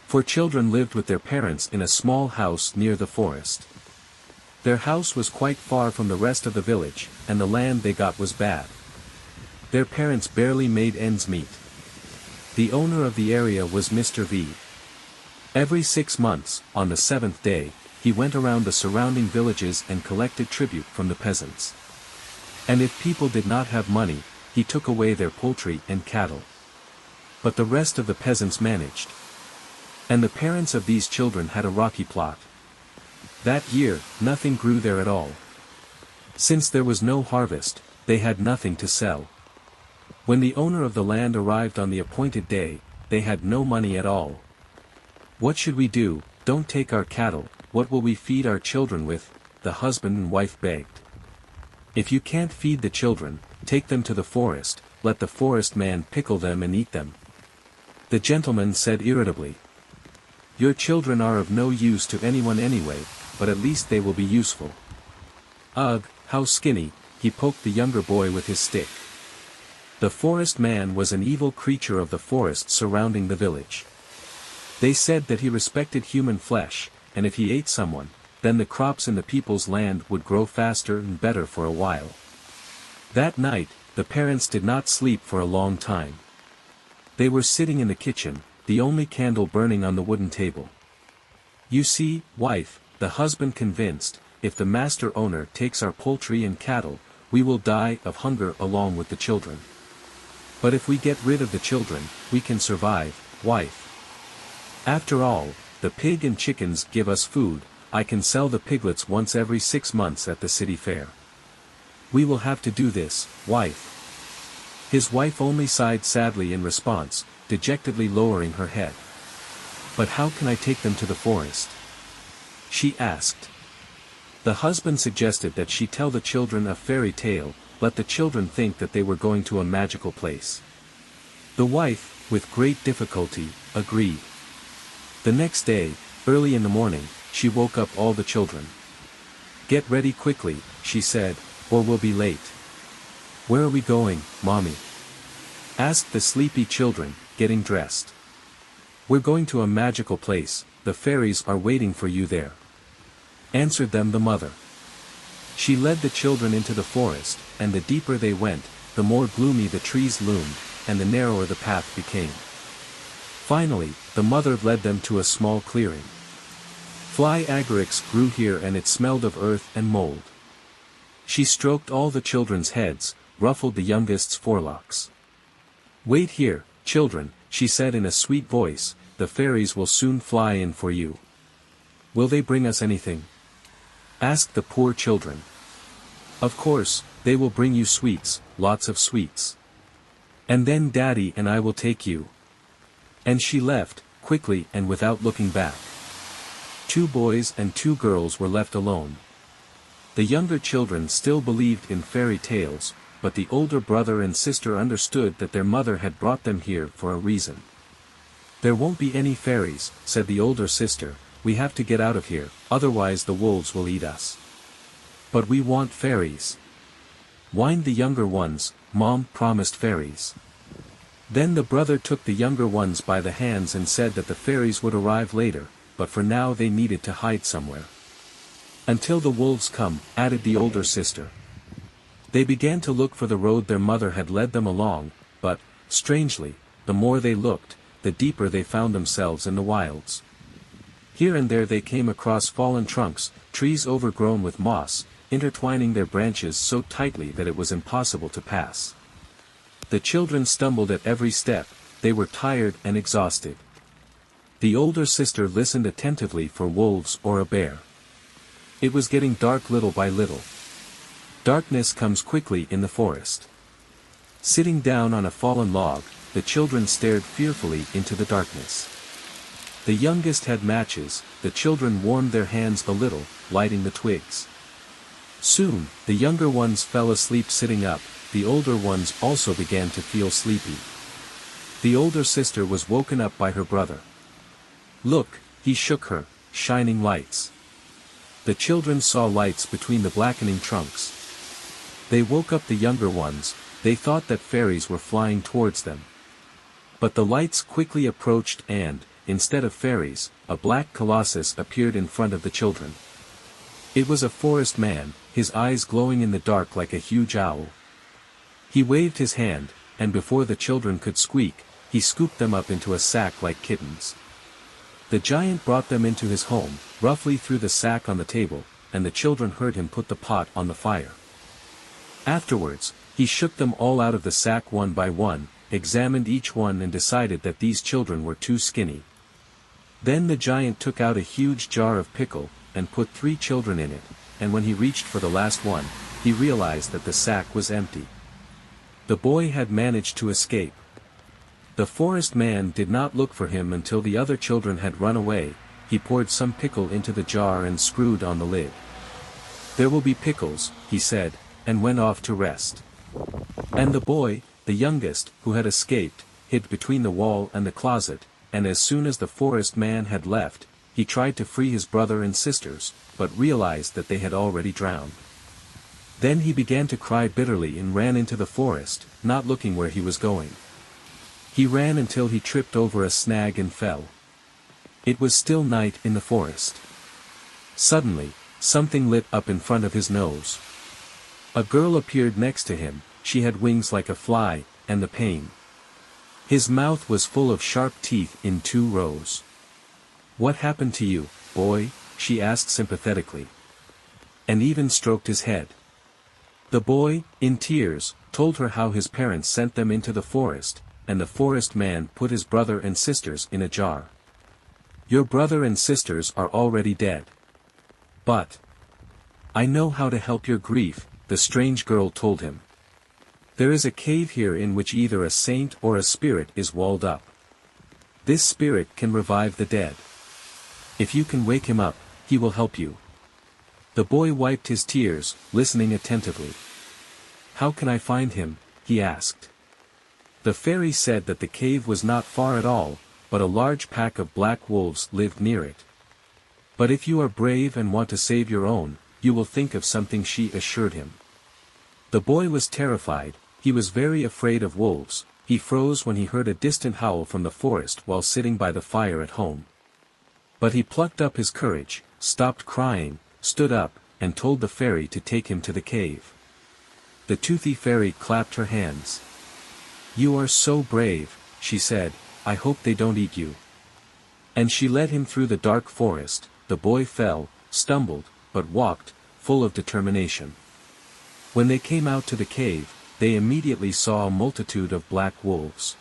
Four children lived with their parents in a small house near the forest. Their house was quite far from the rest of the village, and the land they got was bad. Their parents barely made ends meet. The owner of the area was Mr. V. Every 6 months, on the 7th day, he went around the surrounding villages and collected tribute from the peasants. And if people did not have money, he took away their poultry and cattle. But the rest of the peasants managed. And the parents of these children had a rocky plot. That year, nothing grew there at all. Since there was no harvest, they had nothing to sell. When the owner of the land arrived on the appointed day, they had no money at all. "What should we do? Don't take our cattle, what will we feed our children with?" the husband and wife begged. "If you can't feed the children, take them to the forest, let the forest man pickle them and eat them." The gentleman said irritably, "Your children are of no use to anyone anyway, but at least they will be useful." "Ugh, how skinny," he poked the younger boy with his stick. The forest man was an evil creature of the forest surrounding the village. They said that he respected human flesh, and if he ate someone, then the crops in the people's land would grow faster and better for a while. That night, the parents did not sleep for a long time. They were sitting in the kitchen, the only candle burning on the wooden table. "You see, wife," the husband convinced, "if the master owner takes our poultry and cattle, we will die of hunger along with the children. But if we get rid of the children, we can survive, wife. After all, the pig and chickens give us food, I can sell the piglets once every 6 months at the city fair. We will have to do this, wife." His wife only sighed sadly in response, dejectedly lowering her head. "But how can I take them to the forest?" she asked. The husband suggested that she tell the children a fairy tale, let the children think that they were going to a magical place. The wife, with great difficulty, agreed. The next day, early in the morning, she woke up all the children. "Get ready quickly," she said, "or we'll be late." "Where are we going, Mommy?" asked the sleepy children, getting dressed. "We're going to a magical place, the fairies are waiting for you there," answered them the mother. She led the children into the forest, and the deeper they went, the more gloomy the trees loomed, and the narrower the path became. Finally, the mother led them to a small clearing. Fly agarics grew here and it smelled of earth and mold. She stroked all the children's heads, ruffled the youngest's forelocks. "Wait here, children," she said in a sweet voice, "the fairies will soon fly in for you." "Will they bring us anything?" asked the poor children. "Of course, they will bring you sweets, lots of sweets. And then Daddy and I will take you." And she left, quickly and without looking back. 2 boys and 2 girls were left alone. The younger children still believed in fairy tales, but the older brother and sister understood that their mother had brought them here for a reason. "There won't be any fairies," said the older sister, "we have to get out of here, otherwise the wolves will eat us." "But we want fairies," whined the younger ones. "Mom promised fairies." Then the brother took the younger ones by the hands and said that the fairies would arrive later, but for now they needed to hide somewhere. "Until the wolves come," added the older sister. They began to look for the road their mother had led them along, but, strangely, the more they looked, the deeper they found themselves in the wilds. Here and there they came across fallen trunks, trees overgrown with moss, intertwining their branches so tightly that it was impossible to pass. The children stumbled at every step, they were tired and exhausted. The older sister listened attentively for wolves or a bear. It was getting dark little by little. Darkness comes quickly in the forest. Sitting down on a fallen log, the children stared fearfully into the darkness. The youngest had matches, the children warmed their hands a little, lighting the twigs. Soon, the younger ones fell asleep sitting up, the older ones also began to feel sleepy. The older sister was woken up by her brother. "Look," he shook her, "shining lights." The children saw lights between the blackening trunks. They woke up the younger ones, they thought that fairies were flying towards them. But the lights quickly approached and, instead of fairies, a black colossus appeared in front of the children. It was a forest man, his eyes glowing in the dark like a huge owl. He waved his hand, and before the children could squeak, he scooped them up into a sack like kittens. The giant brought them into his home, roughly threw the sack on the table, and the children heard him put the pot on the fire. Afterwards, he shook them all out of the sack one by one, examined each one and decided that these children were too skinny. Then the giant took out a huge jar of pickle, and put 3 children in it, and when he reached for the last one, he realized that the sack was empty. The boy had managed to escape. The forest man did not look for him until the other children had run away. He poured some pickle into the jar and screwed on the lid. "There will be pickles," he said, and went off to rest. And the boy, the youngest, who had escaped, hid between the wall and the closet, and as soon as the forest man had left, he tried to free his brother and sisters, but realized that they had already drowned. Then he began to cry bitterly and ran into the forest, not looking where he was going. He ran until he tripped over a snag and fell. It was still night in the forest. Suddenly, something lit up in front of his nose. A girl appeared next to him. She had wings like a fly, and the pain. His mouth was full of sharp teeth in 2 rows. "What happened to you, boy?" she asked sympathetically. And even stroked his head. The boy, in tears, told her how his parents sent them into the forest, and the forest man put his brother and sisters in a jar. "Your brother and sisters are already dead. But I know how to help your grief," the strange girl told him. "There is a cave here in which either a saint or a spirit is walled up. This spirit can revive the dead. If you can wake him up, he will help you." The boy wiped his tears, listening attentively. "How can I find him?" he asked. The fairy said that the cave was not far at all, but a large pack of black wolves lived near it. "But if you are brave and want to save your own, you will think of something," she assured him. The boy was terrified. He was very afraid of wolves. He froze when he heard a distant howl from the forest while sitting by the fire at home. But he plucked up his courage, stopped crying, stood up, and told the fairy to take him to the cave. The toothy fairy clapped her hands. "You are so brave," she said, "I hope they don't eat you." And she led him through the dark forest. The boy fell, stumbled, but walked, full of determination. When they came out to the cave, they immediately saw a multitude of black wolves.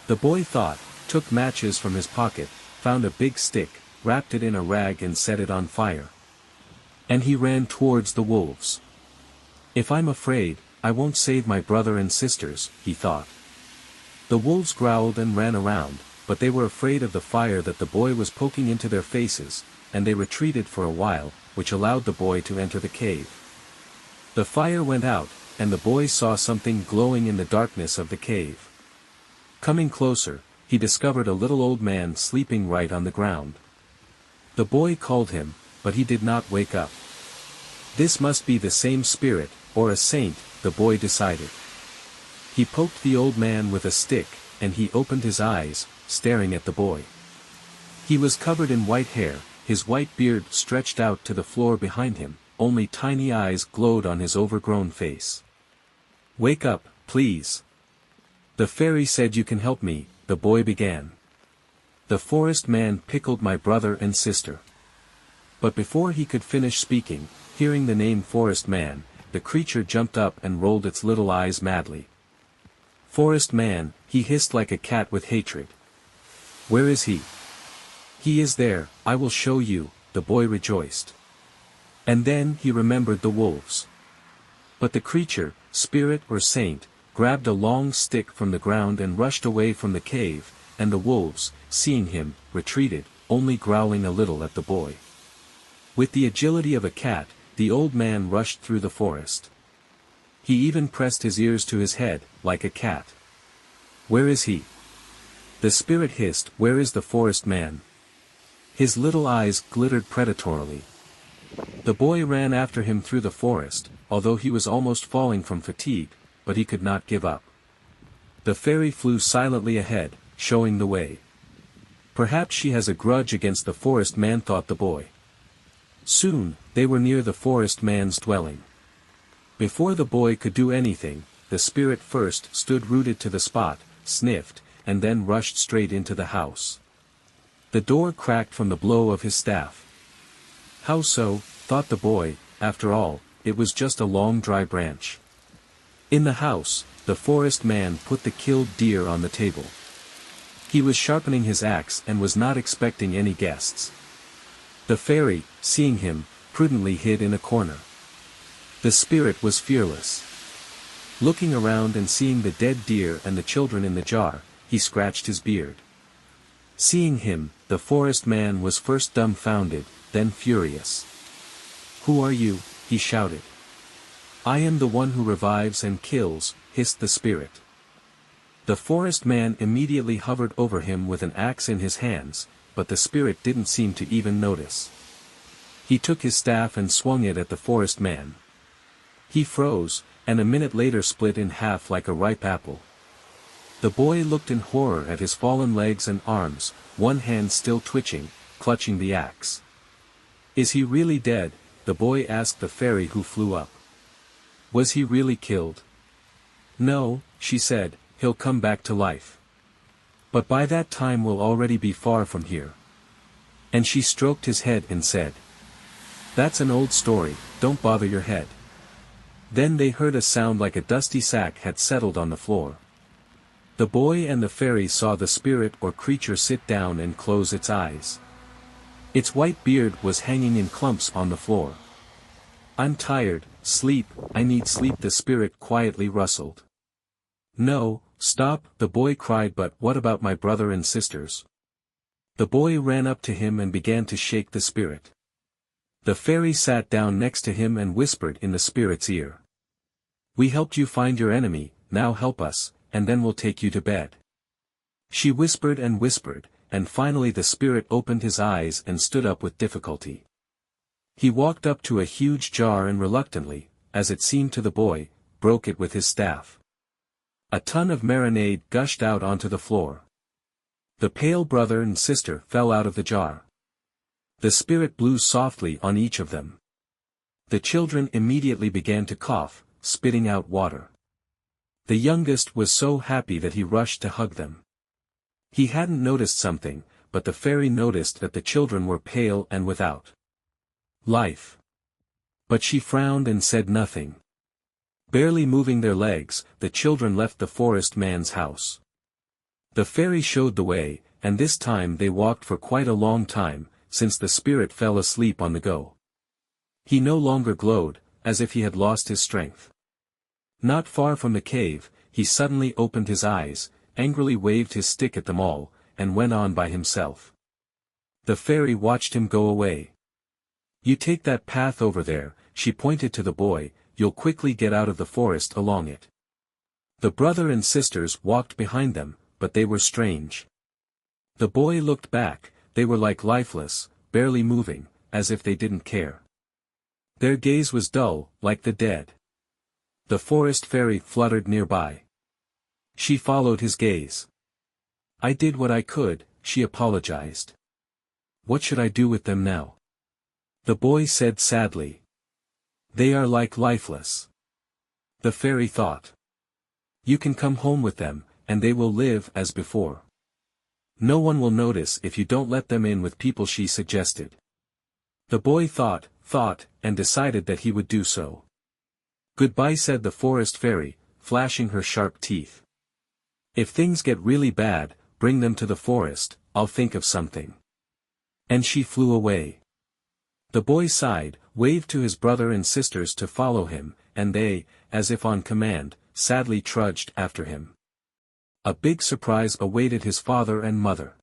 The boy thought, took matches from his pocket, found a big stick, wrapped it in a rag and set it on fire. And he ran towards the wolves. "If I'm afraid, I won't save my brother and sisters," he thought. The wolves growled and ran around, but they were afraid of the fire that the boy was poking into their faces, and they retreated for a while, which allowed the boy to enter the cave. The fire went out, and the boy saw something glowing in the darkness of the cave. Coming closer, he discovered a little old man sleeping right on the ground. The boy called him, but he did not wake up. This must be the same spirit, or a saint, the boy decided. He poked the old man with a stick, and he opened his eyes, staring at the boy. He was covered in white hair, his white beard stretched out to the floor behind him, only tiny eyes glowed on his overgrown face. "Wake up, please. The fairy said you can help me," the boy began. "The forest man pickled my brother and sister." But before he could finish speaking, hearing the name Forest Man, the creature jumped up and rolled its little eyes madly. "Forest Man," he hissed like a cat with hatred. "Where is he?" "He is there, I will show you," the boy rejoiced. And then he remembered the wolves. But the creature, spirit or saint, grabbed a long stick from the ground and rushed away from the cave, and the wolves, seeing him, retreated, only growling a little at the boy. With the agility of a cat, the old man rushed through the forest. He even pressed his ears to his head, like a cat. "Where is he?" The spirit hissed, "Where is the forest man?" His little eyes glittered predatorily. The boy ran after him through the forest, although he was almost falling from fatigue, but he could not give up. The fairy flew silently ahead, showing the way. Perhaps she has a grudge against the forest man, thought the boy. Soon, they were near the forest man's dwelling. Before the boy could do anything, the spirit first stood rooted to the spot, sniffed, and then rushed straight into the house. The door cracked from the blow of his staff. How so, thought the boy, after all, it was just a long dry branch. In the house, the forest man put the killed deer on the table. He was sharpening his axe and was not expecting any guests. The fairy, seeing him, prudently hid in a corner. The spirit was fearless. Looking around and seeing the dead deer and the children in the jar, he scratched his beard. Seeing him, the forest man was first dumbfounded, then furious. "Who are you?" he shouted. "I am the one who revives and kills," hissed the spirit. The forest man immediately hovered over him with an axe in his hands, but the spirit didn't seem to even notice. He took his staff and swung it at the forest man. He froze, and a minute later split in half like a ripe apple. The boy looked in horror at his fallen legs and arms, one hand still twitching, clutching the axe. "Is he really dead?" the boy asked the fairy who flew up. "Was he really killed?" "No," she said, "he'll come back to life. But by that time we'll already be far from here." And she stroked his head and said, "That's an old story, don't bother your head." Then they heard a sound like a dusty sack had settled on the floor. The boy and the fairy saw the spirit or creature sit down and close its eyes. Its white beard was hanging in clumps on the floor. "I'm tired, sleep, I need sleep," the spirit quietly rustled. "No, stop," the boy cried, "but what about my brother and sisters?" The boy ran up to him and began to shake the spirit. The fairy sat down next to him and whispered in the spirit's ear. "We helped you find your enemy, now help us, and then we'll take you to bed." She whispered and whispered, and finally the spirit opened his eyes and stood up with difficulty. He walked up to a huge jar and reluctantly, as it seemed to the boy, broke it with his staff. A ton of marinade gushed out onto the floor. The pale brother and sister fell out of the jar. The spirit blew softly on each of them. The children immediately began to cough, spitting out water. The youngest was so happy that he rushed to hug them. He hadn't noticed something, but the fairy noticed that the children were pale and without life. But she frowned and said nothing. Barely moving their legs, the children left the forest man's house. The fairy showed the way, and this time they walked for quite a long time, since the spirit fell asleep on the go. He no longer glowed, as if he had lost his strength. Not far from the cave, he suddenly opened his eyes, angrily waved his stick at them all, and went on by himself. The fairy watched him go away. "You take that path over there," she pointed to the boy, "you'll quickly get out of the forest along it." The brother and sisters walked behind them, but they were strange. The boy looked back, they were like lifeless, barely moving, as if they didn't care. Their gaze was dull, like the dead. The forest fairy fluttered nearby. She followed his gaze. "I did what I could," she apologized. "What should I do with them now?" The boy said sadly. "They are like lifeless." The fairy thought. "You can come home with them, and they will live as before. No one will notice if you don't let them in with people," she suggested. The boy thought, and decided that he would do so. "Goodbye," said the forest fairy, flashing her sharp teeth. "If things get really bad, bring them to the forest, I'll think of something." And she flew away. The boy sighed, waved to his brother and sisters to follow him, and they, as if on command, sadly trudged after him. A big surprise awaited his father and mother.